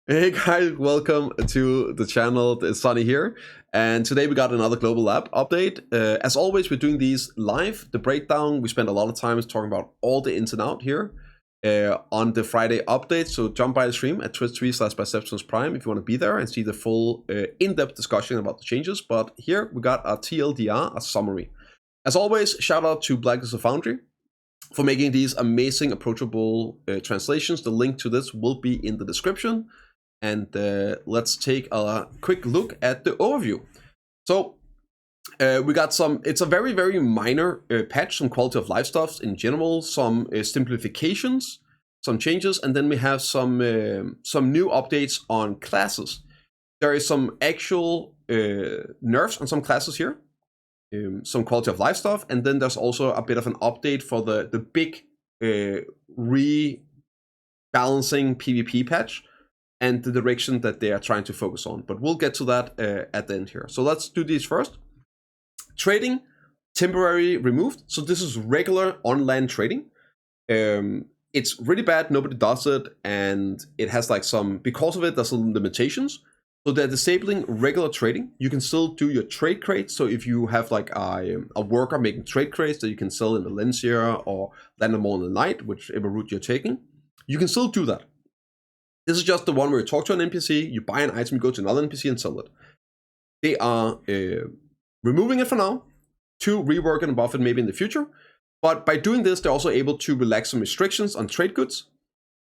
Hey guys, welcome to the channel. It's Sunny here, and today we got another global lab update. As always, we're doing these live. The breakdown, we spend a lot of time talking about all the ins and out here on the Friday update. So jump by the stream at twitch.tv/bprimegaming if you want to be there and see the full in-depth discussion about the changes. But here we got a TLDR, a summary. As always, shout out to Black as a Foundry for making these amazing approachable translations. The link to this will be in the description. And let's take a quick look at the overview. So we got it's a very, very minor patch, some quality of life stuffs in general, some simplifications, some changes, and then we have some new updates on classes. There is some actual nerfs on some classes here, some quality of life stuff, and then there's also a bit of an update for the big rebalancing PvP patch and the direction that they are trying to focus on. But we'll get to that at the end here. So let's do these first. Trading, temporary removed. So this is regular on-land trading. It's really bad, nobody does it, and it has like because of it, there's some limitations. So they're disabling regular trading. You can still do your trade crates. So if you have like a worker making trade crates that you can sell in Valencia or Land of More in the Night, whichever route you're taking, you can still do that. This is just the one where you talk to an NPC, you buy an item, you go to another NPC and sell it. They are removing it for now to rework and buff it maybe in the future. But by doing this, they're also able to relax some restrictions on trade goods.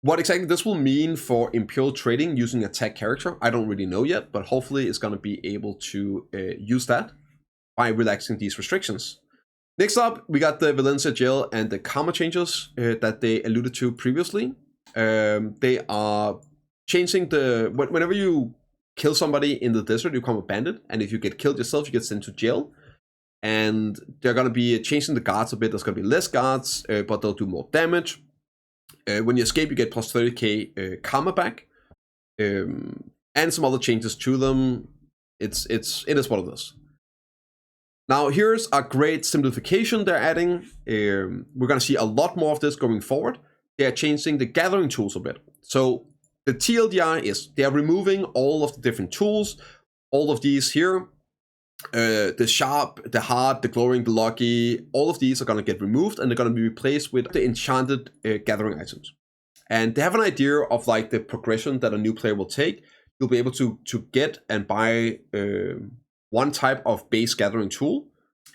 What exactly this will mean for Imperial trading using a tag character, I don't really know yet, but hopefully it's going to be able to use that by relaxing these restrictions. Next up, we got the Valencia jail and the karma changes that they alluded to previously. They are changing whenever you kill somebody in the desert, you become a bandit, and if you get killed yourself, you get sent to jail. And they're going to be changing the guards a bit. There's going to be less guards, but they'll do more damage. When you escape, you get plus 30k karma back, and some other changes to them. It is what it is. Now here's a great simplification they're adding. We're going to see a lot more of this going forward. They are changing the gathering tools a bit. So the TLDR is they are removing all of the different tools, all of these here, the sharp, the hard, the glowing, the lucky, all of these are going to get removed and they're going to be replaced with the enchanted gathering items. And they have an idea of like the progression that a new player will take. You'll be able to get and buy one type of base gathering tool,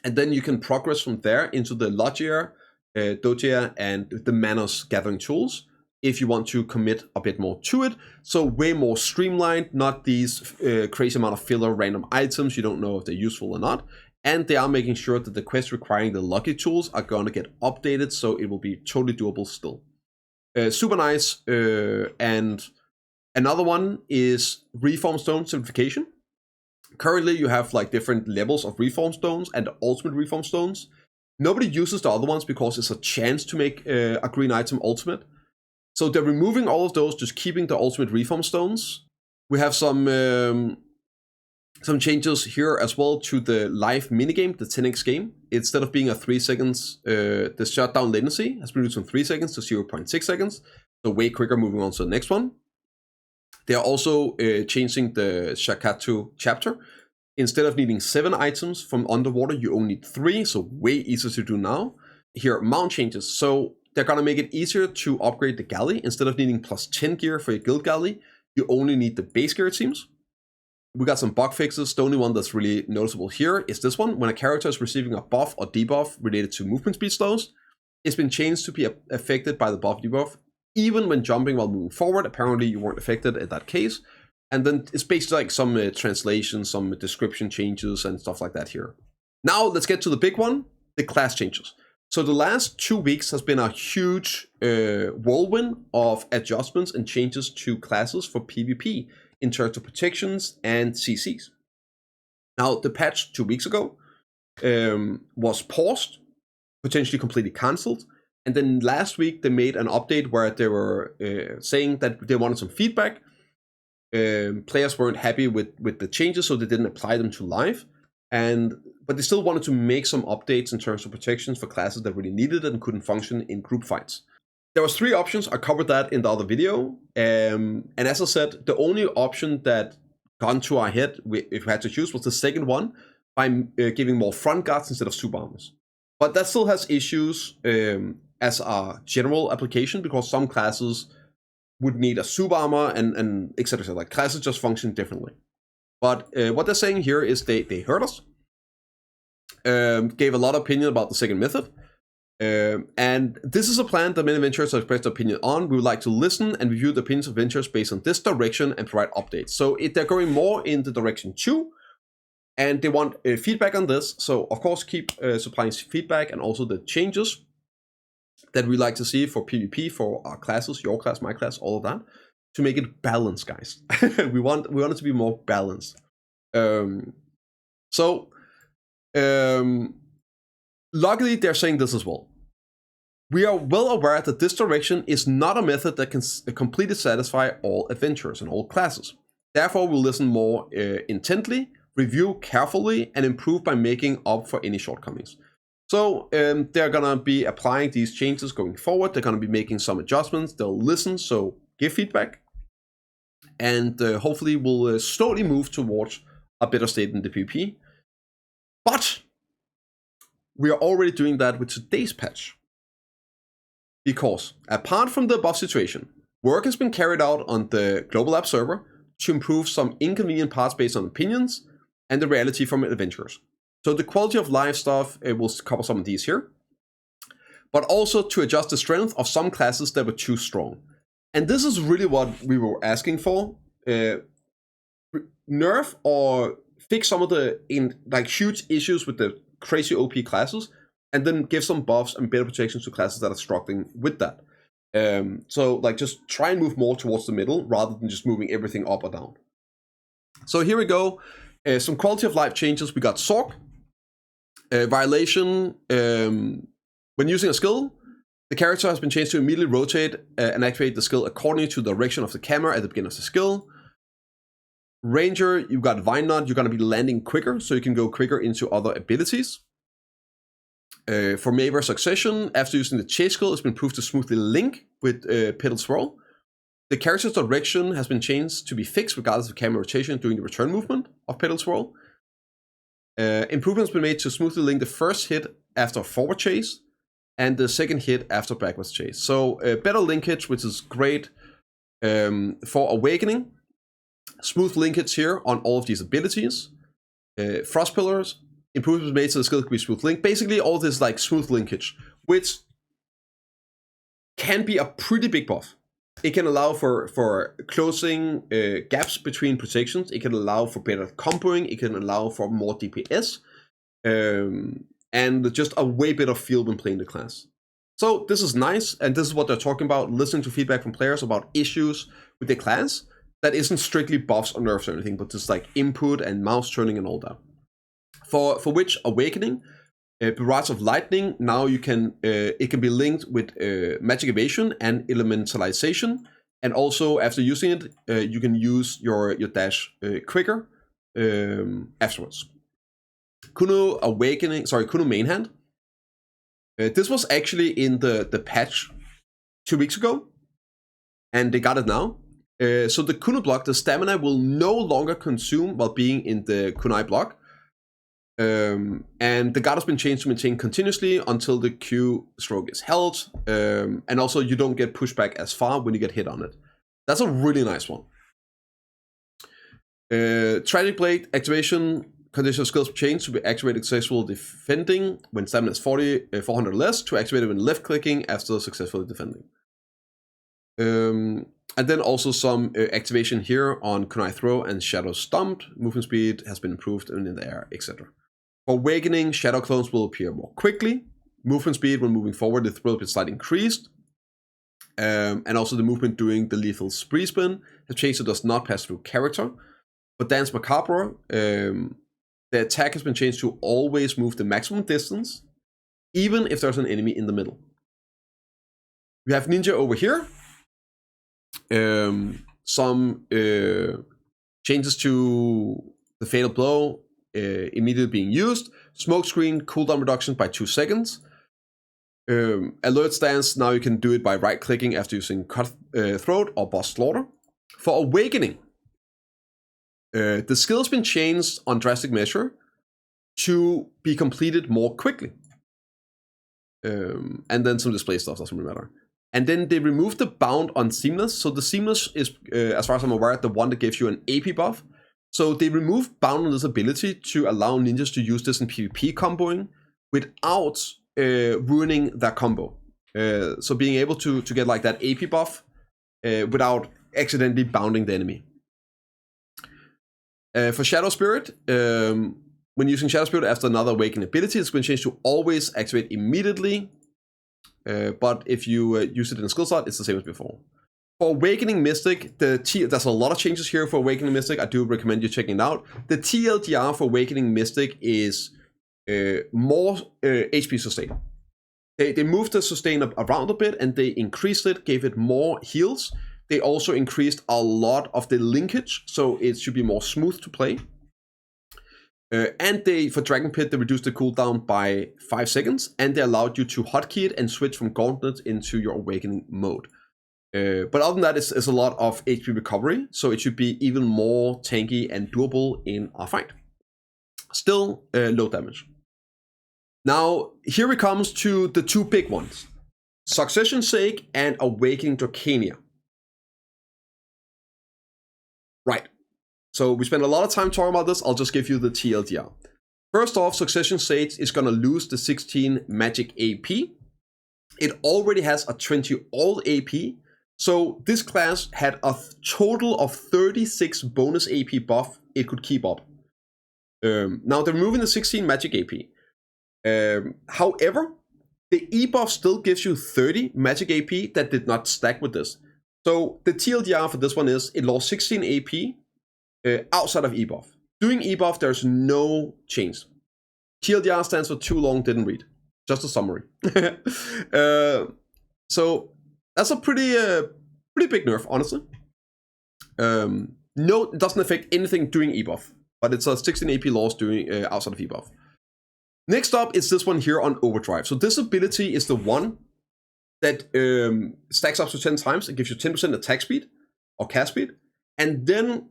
and then you can progress from there into the Logia, Dogia, and the Manos gathering tools if you want to commit a bit more to it. So way more streamlined, not these crazy amount of filler random items. You don't know if they're useful or not. And they are making sure that the quests requiring the lucky tools are going to get updated, so it will be totally doable still. Super nice. And another one is Reform Stone simplification. Currently you have like different levels of Reform Stones and ultimate Reform Stones. Nobody uses the other ones because it's a chance to make a green item ultimate. So they're removing all of those, just keeping the ultimate reform stones. We have some changes here as well to the live minigame, the 10x game. Instead of being a 3 seconds, the shutdown latency has been reduced from 3 seconds to 0.6 seconds. So way quicker moving on to the next one. They are also changing the Shakatu chapter. Instead of needing 7 items from underwater, you only need 3, so way easier to do now. Here, mount changes. So they're going to make it easier to upgrade the galley. Instead of needing plus 10 gear for your guild galley, you only need the base gear, it seems. We got some bug fixes. The only one that's really noticeable here is this one. When a character is receiving a buff or debuff related to movement speed slows, it's been changed to be affected by the buff debuff, even when jumping while moving forward. Apparently you weren't affected in that case. And then it's basically like some translation, some description changes and stuff like that here. Now let's get to the big one, the class changes. So the last 2 weeks has been a huge whirlwind of adjustments and changes to classes for PvP in terms of protections and CCs. Now the patch 2 weeks ago was paused, potentially completely cancelled. And then last week they made an update where they were saying that they wanted some feedback. Players weren't happy with the changes, so they didn't apply them to live. But they still wanted to make some updates in terms of protections for classes that really needed it and couldn't function in group fights. There was 3 options. I covered that in the other video. And as I said, the only option that got into our head, if we had to choose, was the second one, by giving more front guards instead of super armors. But that still has issues as a general application, because some classes would need a super armor and etc. Like classes just function differently. But what they're saying here is they heard us, gave a lot of opinion about the second method. And this is a plan that many adventurers have expressed opinion on. We would like to listen and review the opinions of adventurers based on this direction and provide updates. So they're going more in the direction 2, and they want feedback on this. So of course, keep supplying feedback and also the changes that we like to see for PvP, for our classes, your class, my class, all of that, to make it balanced, guys. we want it to be more balanced. Luckily, they're saying this as well. We are well aware that this direction is not a method that can completely satisfy all adventurers and all classes. Therefore, we'll listen more intently, review carefully, and improve by making up for any shortcomings. So they're gonna be applying these changes going forward. They're gonna be making some adjustments. They'll listen, so give feedback, and hopefully we'll slowly move towards a better state in the PvP. But we are already doing that with today's patch, because apart from the above situation, work has been carried out on the global app server to improve some inconvenient parts based on opinions and the reality from adventurers. So the quality of life stuff, we'll cover some of these here, but also to adjust the strength of some classes that were too strong. And this is really what we were asking for. Nerf or fix some of the huge issues with the crazy OP classes, and then give some buffs and better protections to classes that are struggling with that. So like just try and move more towards the middle rather than just moving everything up or down. So here we go. Some quality of life changes. We got Sork. Violation. When using a skill, the character has been changed to immediately rotate and activate the skill according to the direction of the camera at the beginning of the skill. Ranger, you got Vine Knot. You're going to be landing quicker, so you can go quicker into other abilities. For Maehwa Succession, after using the chase skill, it's been improved to smoothly link with Pedal Swirl. The character's direction has been changed to be fixed regardless of camera rotation during the return movement of Pedal Swirl. Improvements been made to smoothly link the first hit after forward chase and the second hit after backwards chase. So better linkage, which is great for Awakening. Smooth linkage here on all of these abilities. Frost Pillars. Improvements made so the skill can be smooth link. Basically all this like smooth linkage, which can be a pretty big buff. It can allow for closing gaps between protections. It can allow for better comboing. It can allow for more DPS. And just a way better feel when playing the class. So this is nice, and this is what they're talking about, listening to feedback from players about issues with the class that isn't strictly buffs or nerfs or anything, but just like input and mouse turning and all that. For which Awakening, Barrage of Lightning, now you can it can be linked with Magic Evasion and Elementalization, and also after using it, you can use your dash quicker afterwards. Kuno Main Hand. This was actually in the patch 2 weeks ago, and they got it now. So the Kuno block, the stamina will no longer consume while being in the kunai block. And the guard has been changed to maintain continuously until the Q stroke is held. And also you don't get pushed back as far when you get hit on it. That's a really nice one. Tragic Blade activation. Conditional skills change to be activated successful defending when stamina is 400 less, to activate it when left clicking after successfully defending. And then also some activation here on Kunai Throw and Shadow Stomped. Movement speed has been improved in the air, etc. For Awakening, Shadow Clones will appear more quickly. Movement speed when moving forward, the throw will be slightly increased. And also the movement during the lethal spree spin has changed so it does not pass through character. For Dance Macabre, the attack has been changed to always move the maximum distance, even if there's an enemy in the middle. We have Ninja over here. Some changes to the Fatal Blow immediately being used. Smoke screen cooldown reduction by 2 seconds. Alert stance, now you can do it by right-clicking after using Cut Throat or Boss Slaughter. For Awakening, the skill's been changed on drastic measure to be completed more quickly. And then some display stuff, doesn't really matter. And then they removed the bound on Seamless. So the Seamless is, as far as I'm aware, the one that gives you an AP buff. So they removed bound on this ability to allow ninjas to use this in PvP comboing without ruining their combo. So being able to get like that AP buff without accidentally bounding the enemy. For Shadow Spirit, when using Shadow Spirit after another Awakening ability, it's been changed to always activate immediately. But if you use it in a skill slot, it's the same as before. For Awakening Mystic, there's a lot of changes here for Awakening Mystic. I do recommend you checking it out. The TLDR for Awakening Mystic is more HP sustain. They moved the sustain around a bit and they increased it, gave it more heals. They also increased a lot of the linkage, so it should be more smooth to play. And for Dragon Pit, they reduced the cooldown by 5 seconds, and they allowed you to hotkey it and switch from Gauntlet into your Awakening mode. But other than that, it's a lot of HP recovery, so it should be even more tanky and doable in a fight. Still low damage. Now, here it comes to the two big ones. Succession's Sake and Awakening Drakania. Right. So we spent a lot of time talking about this. I'll just give you the TLDR. First off, Succession's Sake is going to lose the 16 magic AP. It already has a 20 all AP. So this class had a total of 36 bonus AP buff it could keep up. Now they're removing the 16 magic AP. However, the E-buff still gives you 30 magic AP that did not stack with this. So the TLDR for this one is it lost 16 AP outside of E-buff. Doing E-buff, there's no change. TLDR stands for too long, didn't read. Just a summary. So that's a pretty big nerf, honestly. No, it doesn't affect anything doing E-buff, but it's a 16 AP loss doing outside of E-buff. Next up is this one here on Overdrive. So this ability is the one that stacks up to 10 times. It gives you 10% attack speed or cast speed. And then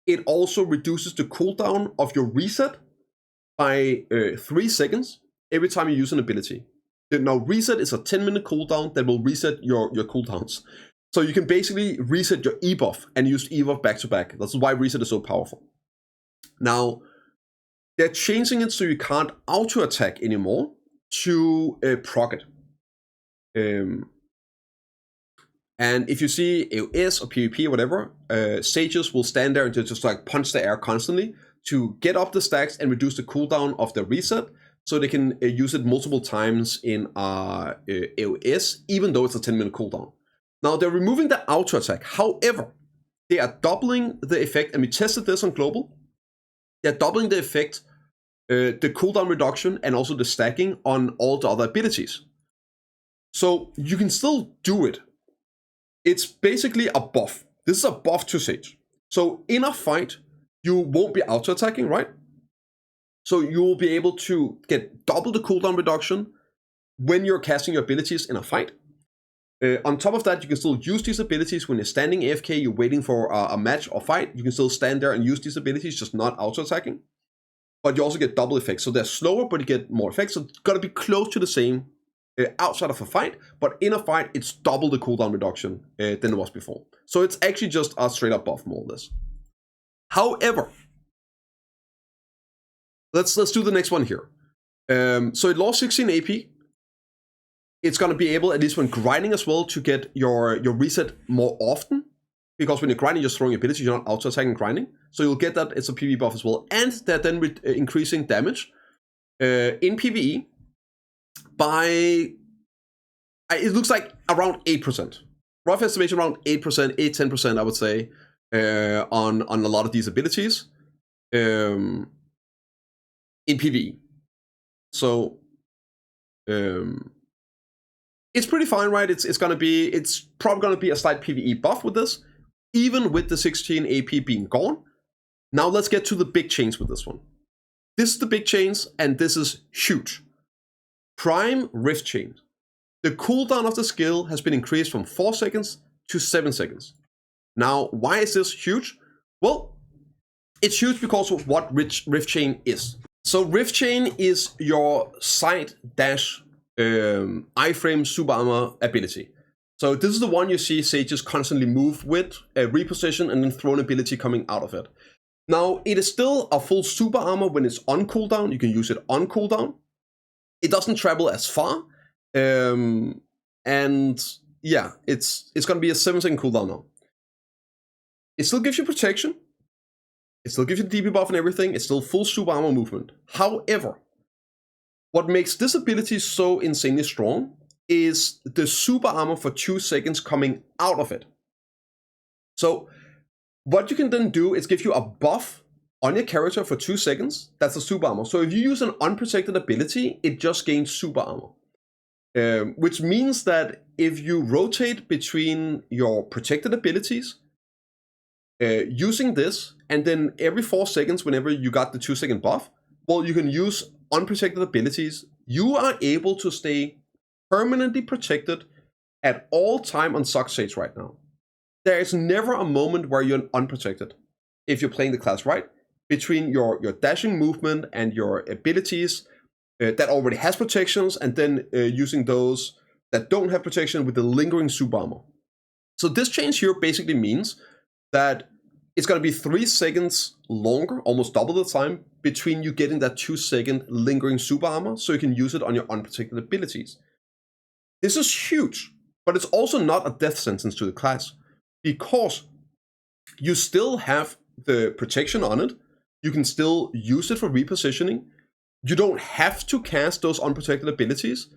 it also reduces the cooldown of your reset by 3 seconds every time you use an ability. Now reset is a 10-minute cooldown that will reset your cooldowns. So you can basically reset your E-buff and use E-buff back to back. That's why reset is so powerful. Now, they're changing it so you can't auto-attack anymore to proc it. And if you see AOS or PvP or whatever, sages will stand there and just like punch the air constantly to get up the stacks and reduce the cooldown of the reset, so they can use it multiple times in AOS, even though it's a 10-minute cooldown. Now they're removing the auto attack. However, they are doubling the effect, and we tested this on global. They're doubling the effect, the cooldown reduction, and also the stacking on all the other abilities. So you can still do it. It's basically a buff. This is a buff to Sage. So in a fight, you won't be auto-attacking, right? So you will be able to get double the cooldown reduction when you're casting your abilities in a fight. On top of that, you can still use these abilities when you're standing AFK, you're waiting for a match or fight. You can still stand there and use these abilities, just not auto-attacking. But you also get double effects. So they're slower, but you get more effects. So it's got to be close to the same outside of a fight. But in a fight, it's double the cooldown reduction than it was before. So it's actually just a straight up buff, more or less. However, let's do the next one here. So it lost 16 AP. It's going to be able, at least when grinding as well, to get your reset more often. Because when you're grinding, you're just throwing abilities, you're not auto-attacking grinding. So you'll get that, it's a PvE buff as well. And they're then increasing damage in PvE by, it looks like around 8%. Rough estimation around 8%, 8-10% I would say, on a lot of these abilities in PvE. So, it's pretty fine, right? It's probably gonna be a slight PvE buff with this, even with the 16 AP being gone. Now let's get to the big change with this one. This is the big change, and this is huge. Prime Rift Chain. the cooldown of the skill has been increased from 4 seconds to 7 seconds. Now, why is this huge? Well, it's huge because of what Rift Chain is. So Rift Chain is your side dash iframe super armor ability. So this is the one you see sages constantly move with, reposition, and then throw an ability coming out of it. Now, it is still a full super armor when it's on cooldown. You can use it on cooldown. It doesn't travel as far. And yeah, it's going to be a 7-second cooldown now. It still gives you protection. It still gives you DP buff and everything. It's still full super armor movement. However, what makes this ability so insanely strong is the super armor for 2 seconds coming out of it. So what you can then do is give you a buff on your character for 2 seconds. That's the super armor. So if you use an unprotected ability, it just gains super armor. Which means that if you rotate between your protected abilities, using this, and then every 4 seconds whenever you got the 2-second buff, well, you can use unprotected abilities. You are able to stay permanently protected at all time on Sock Sage right now. There is never a moment where you're unprotected if you're playing the class right, between your dashing movement and your abilities that already has protections, and then using those that don't have protection with the lingering super armor. So this change here basically means that it's going to be 3 seconds longer, almost double the time, between you getting that 2-second lingering super armor, so you can use it on your unprotected abilities. This is huge, but it's also not a death sentence to the class, because you still have the protection on it. You can still use it for repositioning. You don't have to cast those unprotected abilities,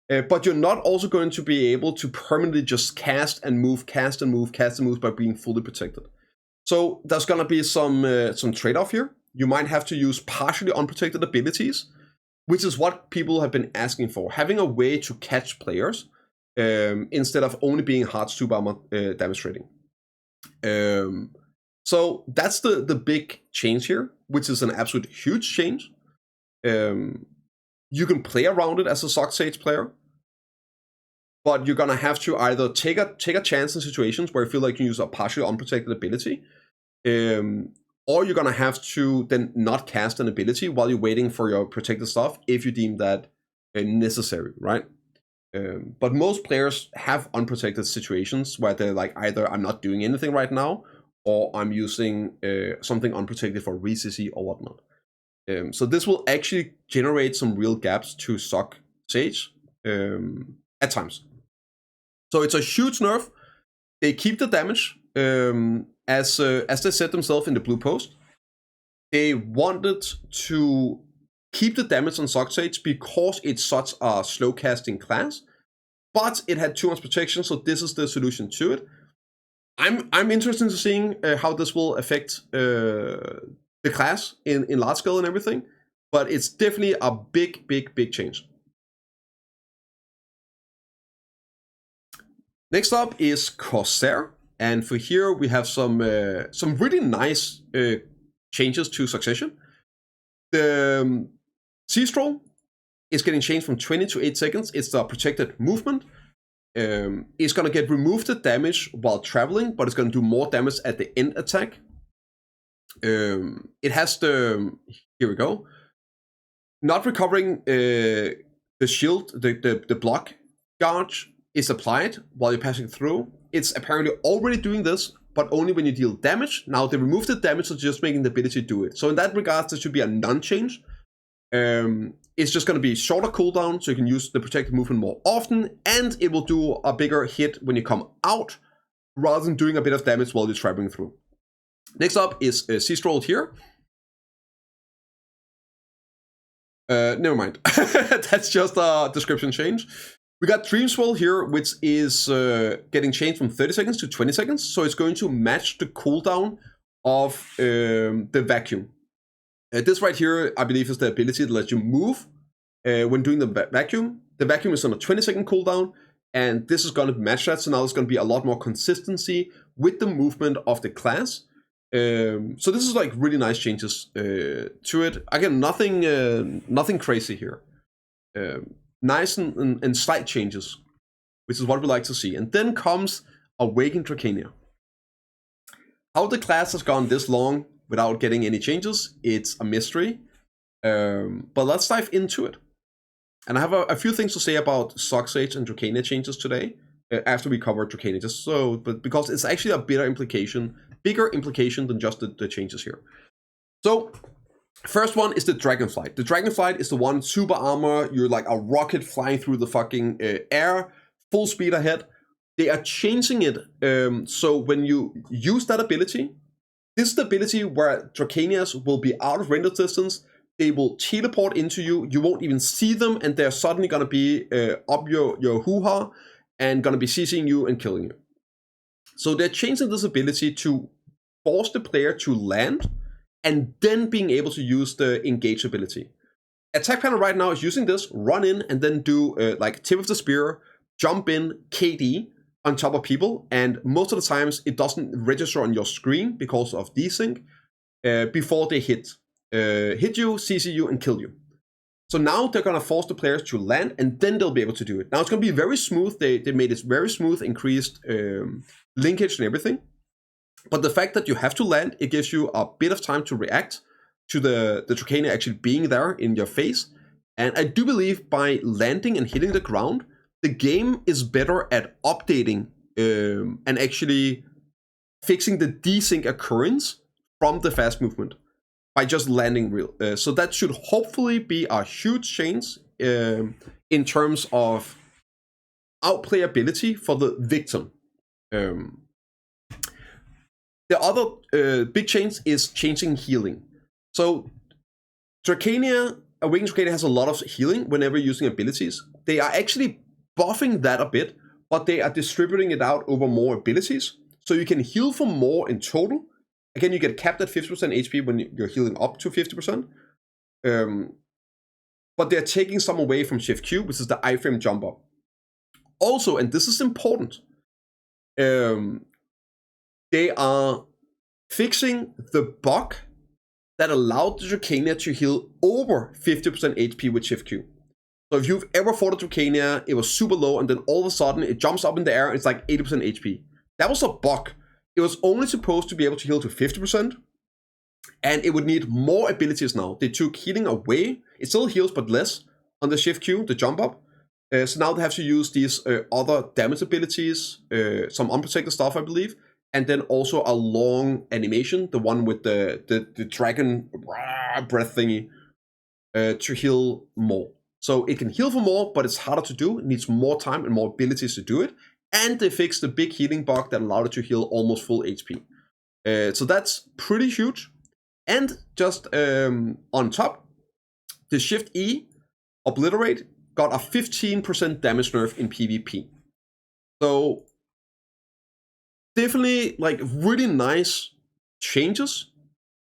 but you're not also going to be able to permanently just cast and move, cast and move, cast and move by being fully protected. So there's going to be some trade-off here. You might have to use partially unprotected abilities, which is what people have been asking for. Having a way to catch players instead of only being hard super armor damage rating. So that's the big change here, which is an absolute huge change. You can play around it as a Sock Sage player, but you're gonna have to either take a chance in situations where you feel like you use a partially unprotected ability, or you're gonna have to then not cast an ability while you're waiting for your protected stuff if you deem that necessary, right? But most players have unprotected situations where they're like, either I'm not doing anything right now, or I'm using something unprotected for re-CC or whatnot. So this will actually generate some real gaps to Sock Sage at times. So it's a huge nerf. They keep the damage, as they said themselves in the blue post. They wanted to keep the damage on Sock Sage because it's such a slow casting class, but it had too much protection, so this is the solution to it. I'm interested in seeing how this will affect the class in large scale and everything, but it's definitely a big change. Next up is Corsair, and for here we have some really nice changes to Succession. The C-Stroll is getting changed from 20 to 8 seconds. It's the protected movement. It's going to get removed the damage while traveling, but it's going to do more damage at the end attack. It has the, here we go, not recovering the shield, the block charge is applied while you're passing through. It's apparently already doing this, but only when you deal damage. Now they removed the damage, so just making the ability to do it. So in that regard, there should be a non-change. It's just going to be shorter cooldown, so you can use the protected movement more often, and it will do a bigger hit when you come out, rather than doing a bit of damage while you're traveling through. Next up is C-Stroll here. Never mind. That's just a description change. We got Dream Swell here, which is getting changed from 30 seconds to 20 seconds, so it's going to match the cooldown of the vacuum. This right here, I believe, is the ability to let you move when doing the vacuum. The vacuum is on a 20-second cooldown, and this is going to match that, so now there's going to be a lot more consistency with the movement of the class. So this is like really nice changes to it. Again, nothing crazy here. Nice and slight changes. which is what we like to see. And then comes Awakened Drakania. How the class has gone this long without getting any changes, it's a mystery. But let's dive into it. And I have a few things to say about Socksage and Drakania changes today, after we cover Drakania, but because it's actually a bigger implication than just the changes here. So, first one is the Dragonflight. The Dragonflight is the one, super armor, you're like a rocket flying through the fucking air, full speed ahead. They are changing it, so when you use that ability, this is the ability where Drakanias will be out of render distance, they will teleport into you, you won't even see them, and they're suddenly gonna be up your hoo-ha, and gonna be CCing you and killing you. So they're changing this ability to force the player to land, and then being able to use the engage ability. Attack panel right now is using this, run in, and then do like tip of the spear, jump in, KD, on top of people, and most of the times it doesn't register on your screen because of desync before they hit you, CC you, and kill you. So now they're gonna force the players to land, and then they'll be able to do it. Now it's gonna be very smooth. They made it very smooth, increased linkage and everything. But the fact that you have to land, it gives you a bit of time to react to the Drakania actually being there in your face. And I do believe by landing and hitting the ground, the game is better at updating and actually fixing the desync occurrence from the fast movement by just landing real. So that should hopefully be a huge change in terms of outplayability for the victim. The other big change is changing healing. So Drakania, Awakened Drakania has a lot of healing whenever using abilities. They are actually buffing that a bit, but they are distributing it out over more abilities. So you can heal for more in total. Again, you get capped at 50% HP when you're healing up to 50%. But they're taking some away from Shift Q, which is the iframe jump up. Also, and this is important, they are fixing the bug that allowed the Drakania to heal over 50% HP with Shift Q. So if you've ever fought a Drakania, it was super low, and then all of a sudden it jumps up in the air and it's like 80% HP. That was a bug. It was only supposed to be able to heal to 50%, and it would need more abilities now. They took healing away. It still heals, but less on the Shift Q, the jump up. So now they have to use these other damage abilities, some unprotected stuff, I believe, and then also a long animation, the one with the dragon breath thingy, to heal more. So it can heal for more, but it's harder to do. It needs more time and more abilities to do it. And they fixed the big healing bug that allowed it to heal almost full HP. So that's pretty huge. And just on top, the Shift E, Obliterate, got a 15% damage nerf in PvP. So definitely like really nice changes.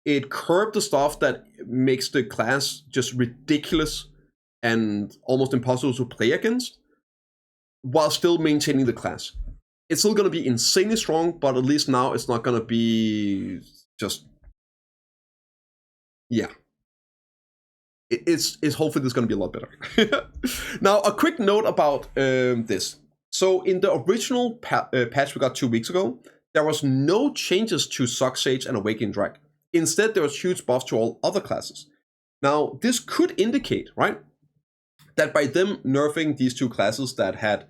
It curbed the stuff that makes the class just ridiculous and almost impossible to play against, while still maintaining the class. It's still going to be insanely strong, but at least now it's not going to be just, yeah. It's hopefully this is going to be a lot better. Now, a quick note about this. So in the original patch we got 2 weeks ago, there was no changes to Socksage and Awakened Drak. Instead, there was huge buffs to all other classes. Now, this could indicate, right, that by them nerfing these two classes that had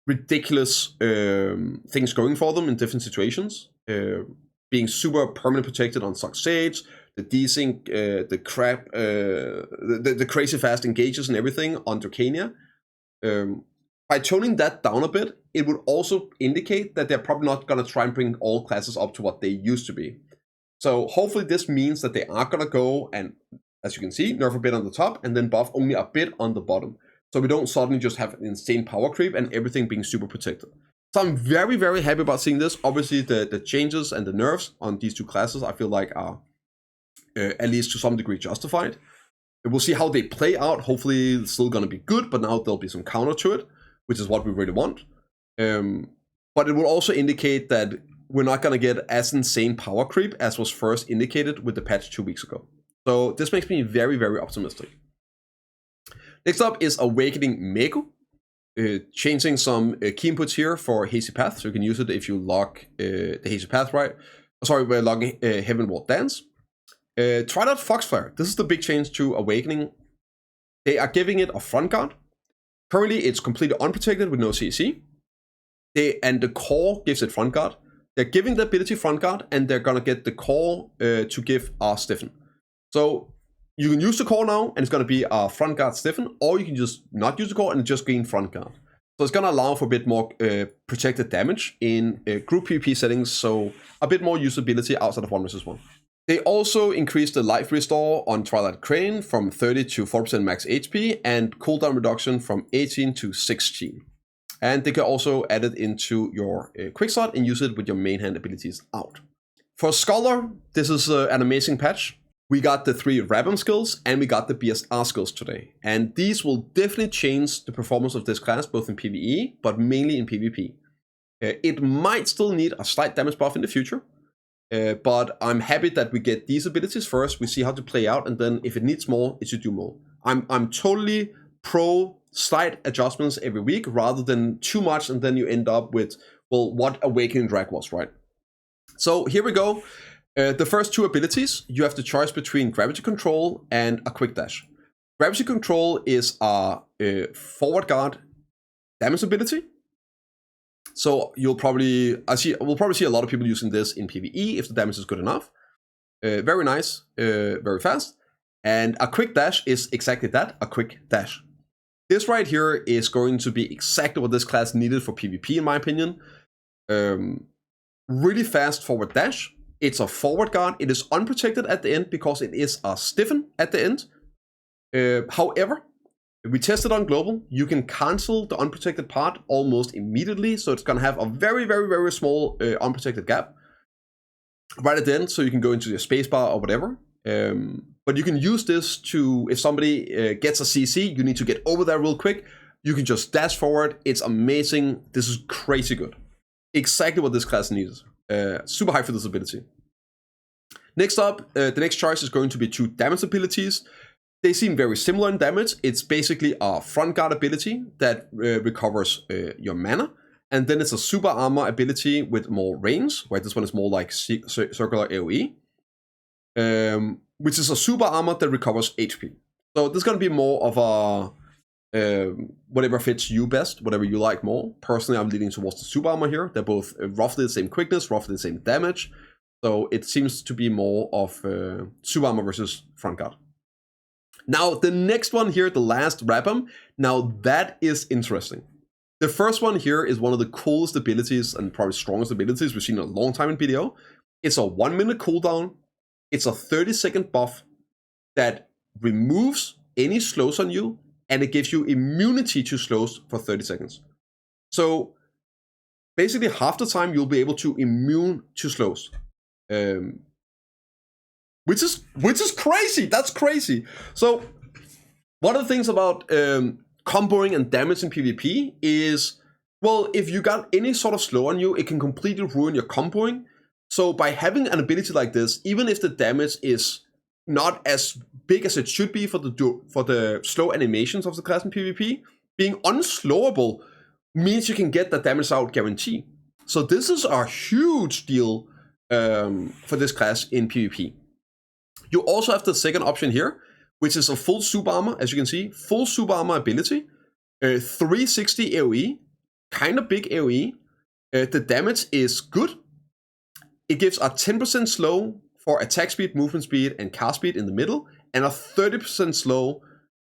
ridiculous things going for them in different situations, being super permanent protected on Socksage, the desync, the crap, the crazy fast engages and everything on Drakania, by toning that down a bit, it would also indicate that they're probably not going to try and bring all classes up to what they used to be. So hopefully this means that they are going to go and, as you can see, nerf a bit on the top and then buff only a bit on the bottom. So we don't suddenly just have an insane power creep and everything being super protected. So I'm very, very happy about seeing this. Obviously the changes and the nerfs on these two classes I feel like are at least to some degree justified. We'll see how they play out. Hopefully it's still going to be good, but now there'll be some counter to it, which is what we really want. But it will also indicate that we're not going to get as insane power creep as was first indicated with the patch 2 weeks ago. So this makes me very, very optimistic. Next up is Awakening Maehwa. changing some key inputs here for Hazy Path, so you can use it if you lock the Hazy Path, right? Sorry, we're logging Heavenward Dance. Try out Foxfire. This is the big change to Awakening. They are giving it a front guard. Currently, it's completely unprotected with no CC. And the core gives it front guard. They're giving the ability front guard, and they're gonna get the core to give a stiffen. So you can use the core now, and it's gonna be a front guard stiffen, or you can just not use the core and just gain front guard. So it's gonna allow for a bit more protected damage in group PvP settings, so a bit more usability outside of 1 vs 1. They also increased the life restore on Twilight Crane from 30 to 4% max HP, and cooldown reduction from 18 to 16. And they can also add it into your quick slot and use it with your main hand abilities out. For Scholar, this is an amazing patch. We got the 3 rabam skills and we got the BSR skills today. And these will definitely change the performance of this class, both in PvE, but mainly in PvP. It might still need a slight damage buff in the future, but I'm happy that we get these abilities first. We see how to play out, and then if it needs more, it should do more. I'm totally pro slight adjustments every week rather than too much, and then you end up with, well, what Awakening Drak was, right? So here we go. The first 2 abilities, you have the choice between Gravity Control and a Quick Dash. Gravity Control is a forward guard damage ability. So we'll probably see a lot of people using this in PvE if the damage is good enough. Very nice, very fast. And a Quick Dash is exactly that, a Quick Dash. This right here is going to be exactly what this class needed for PvP, in my opinion. Really fast forward dash. It's a forward guard. It is unprotected at the end because it is a stiffen at the end. However, we tested on global. You can cancel the unprotected part almost immediately. So it's going to have a very, very, very small unprotected gap right at the end. So you can go into your spacebar or whatever. But you can use this to, if somebody gets a CC, you need to get over there real quick. You can just dash forward. It's amazing. This is crazy good. Exactly what this class needs. Super high for this ability. Next up, the next choice is going to be 2 damage abilities. They seem very similar in damage. It's basically a front guard ability that recovers your mana. And then it's a super armor ability with more range, where this one is more like circular AoE. Which is a super armor that recovers HP. So this is going to be more of a whatever fits you best, whatever you like more. Personally, I'm leaning towards the super armor here. They're both roughly the same quickness, roughly the same damage. So it seems to be more of super armor versus front guard. Now, the next one here, the last rabam. Now that is interesting. The first one here is one of the coolest abilities and probably strongest abilities we've seen in a long time in PDO. It's a 1-minute cooldown. It's a 30-second buff that removes any slows on you, and it gives you immunity to slows for 30 seconds. So basically half the time you'll be able to immune to slows. Which is crazy. That's crazy. So one of the things about comboing and damage in PvP is, well, if you got any sort of slow on you, it can completely ruin your comboing. So by having an ability like this, even if the damage is not as big as it should be for the slow animations of the class in PvP, being unslowable means you can get the damage out guarantee. So this is a huge deal for this class in PvP. You also have the second option here, which is a full super armor, as you can see, full super armor ability, 360 AoE, kind of big AoE. The damage is good. It gives a 10% slow for attack speed, movement speed, and cast speed in the middle, and a 30% slow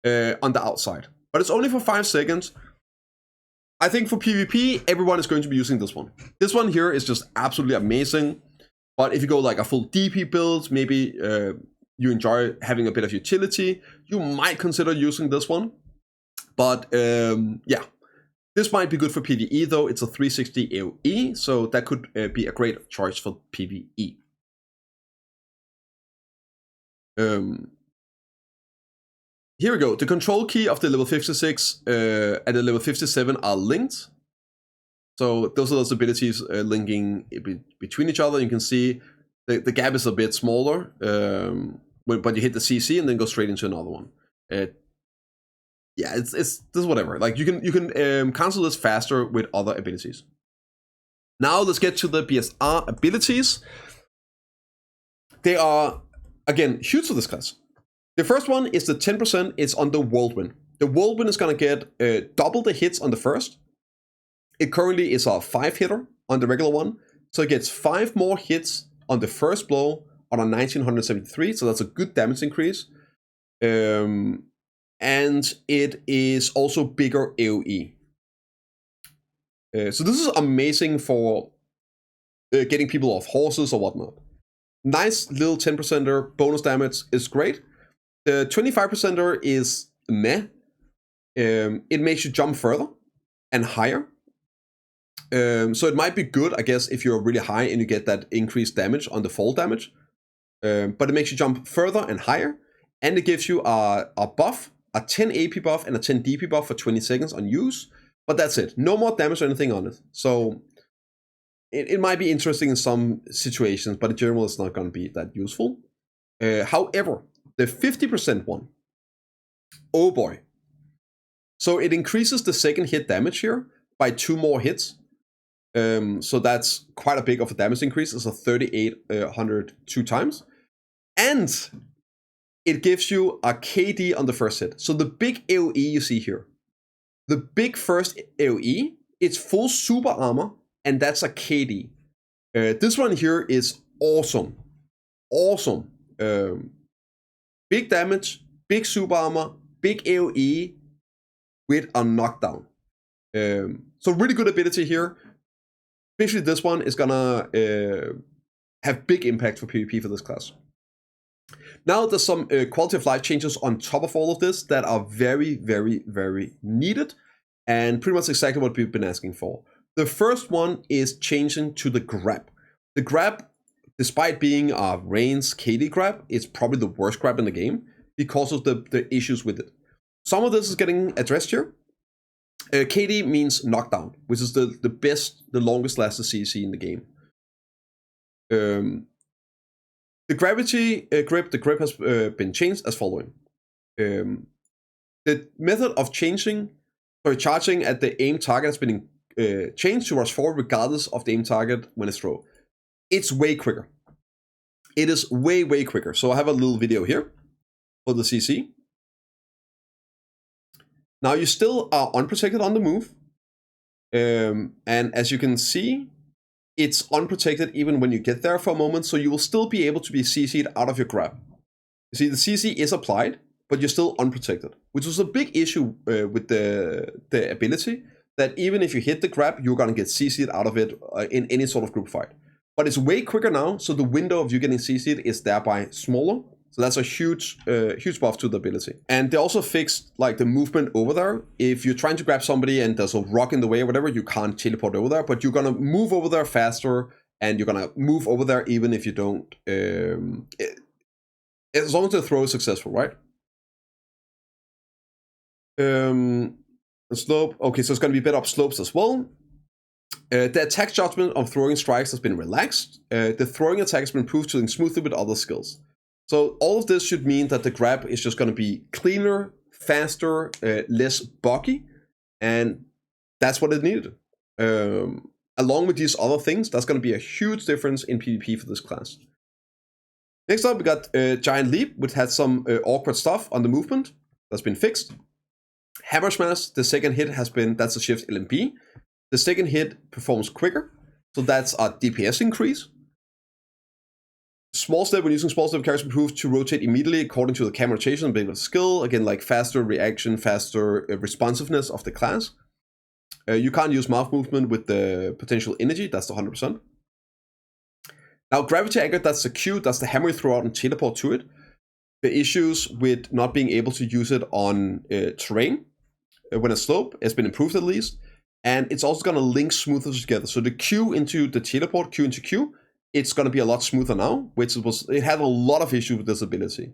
on the outside. But it's only for 5 seconds. I think for PvP, everyone is going to be using this one. This one here is just absolutely amazing. But if you go like a full DP build, maybe you enjoy having a bit of utility, you might consider using this one. But yeah, this might be good for PvE though. It's a 360 AoE, so that could be a great choice for PvE. Here we go. The control key of the level 56 and the level 57 are linked. So those are those abilities linking between each other. You can see the gap is a bit smaller, but you hit the CC and then go straight into another one. yeah, it's this is whatever. Like you can cancel this faster with other abilities. Now let's get to the BSR abilities. They are again huge for this class. The first one is the 10%. It's on the Whirlwind. The Whirlwind is gonna get double the hits on the first. It currently is a 5-hitter on the regular one, so it gets 5 more hits on the first blow on a 1973. So that's a good damage increase. And it is also bigger AoE. So this is amazing for getting people off horses or whatnot. Nice little 10%er bonus damage is great. The 25%er is meh. It makes you jump further and higher. So it might be good, I guess, if you're really high and you get that increased damage on the fall damage. But it makes you jump further and higher. And it gives you a buff, a 10 AP buff and a 10 DP buff for 20 seconds on use. But that's it. No more damage or anything on it. So it might be interesting in some situations, but in general, it's not going to be that useful. However, the 50% one, oh boy. So it increases the second hit damage here by 2 more hits. So that's quite a big of a damage increase. It's a 3,800 2 times. And it gives you a KD on the first hit. So the big AoE you see here, the big first AoE, it's full super armor, and that's a KD. This one here is awesome. Awesome. Big damage, big super armor, big AoE with a knockdown. So really good ability here. Especially this one is gonna have big impact for PvP for this class. Now there's some quality of life changes on top of all of this that are very, very, very needed, and pretty much exactly what we've been asking for. The first one is changing to the grab. The grab, despite being a range KD grab, is probably the worst grab in the game because of the issues with it. Some of this is getting addressed here. KD means knockdown, which is the best, the longest lasting CC in the game. The gravity grip, the grip has been changed as following. The method of charging at the aim target has been changed to rush forward regardless of the aim target when it's thrown. It's way quicker. It is way, way quicker. So I have a little video here for the CC. Now you still are unprotected on the move. And as you can see, it's unprotected even when you get there for a moment, so you will still be able to be CC'd out of your grab. You see, the CC is applied, but you're still unprotected, which was a big issue with the ability, that even if you hit the grab, you're gonna get CC'd out of it in any sort of group fight. But it's way quicker now, so the window of you getting CC'd is thereby smaller. So that's a huge buff to the ability. And they also fixed like the movement over there. If you're trying to grab somebody and there's a rock in the way or whatever, you can't teleport over there, but you're gonna move over there faster, and you're gonna move over there even if you don't, as long as the throw is successful, right? The slope, okay, so it's gonna be better up slopes as well. The attack judgment of throwing strikes has been relaxed. The throwing attack has been improved to link smoothly with other skills. So all of this should mean that the grab is just going to be cleaner, faster, less buggy, and that's what it needed. Along with these other things, that's going to be a huge difference in PvP for this class. Next up, we got Giant Leap, which had some awkward stuff on the movement that's been fixed. Hammer Smash, the second hit has been, that's a shift LMP. The second hit performs quicker, so that's a DPS increase. Small step, when using small step, characters improved to rotate immediately according to the camera rotation and ability skill. Again, like faster reaction, faster responsiveness of the class. You can't use mouth movement with the potential energy, that's the 100%. Now, gravity anchor, that's the Q, that's the hammer you throw out and teleport to it. The issues with not being able to use it on terrain when it's slope has been improved at least. And it's also going to link smoother together. So the Q into the teleport, Q into Q, it's going to be a lot smoother now, which it had a lot of issues with this ability.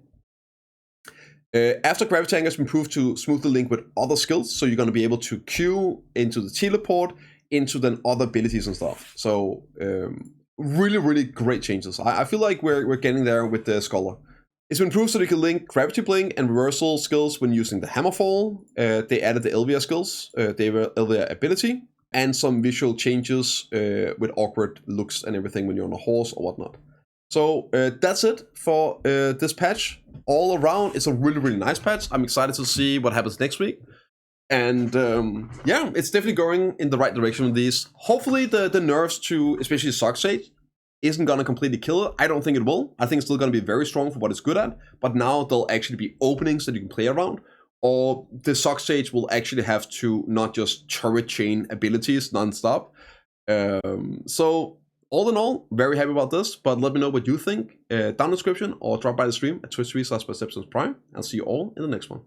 After Gravity Anchor has been improved to smoothly link with other skills, so you're going to be able to queue into the teleport, into then other abilities and stuff. So really, really great changes. I feel like we're getting there with the Scholar. It's been improved so they can link gravity blink and reversal skills when using the hammerfall. They added the Elvia skills, the Elvia ability, and some visual changes with awkward looks and everything when you're on a horse or whatnot. So that's it for this patch. All around, it's a really, really nice patch. I'm excited to see what happens next week. And yeah, it's definitely going in the right direction with these. Hopefully the nerfs to especially Sock Sage isn't gonna completely kill it. I don't think it will. I think it's still gonna be very strong for what it's good at, but now there'll actually be openings that you can play around, or the Sock Sage will actually have to not just turret chain abilities non-stop. So all in all, very happy about this, but let me know what you think down in the description or drop by the stream at twitch.tv/bprimegaming. I'll see you all in the next one.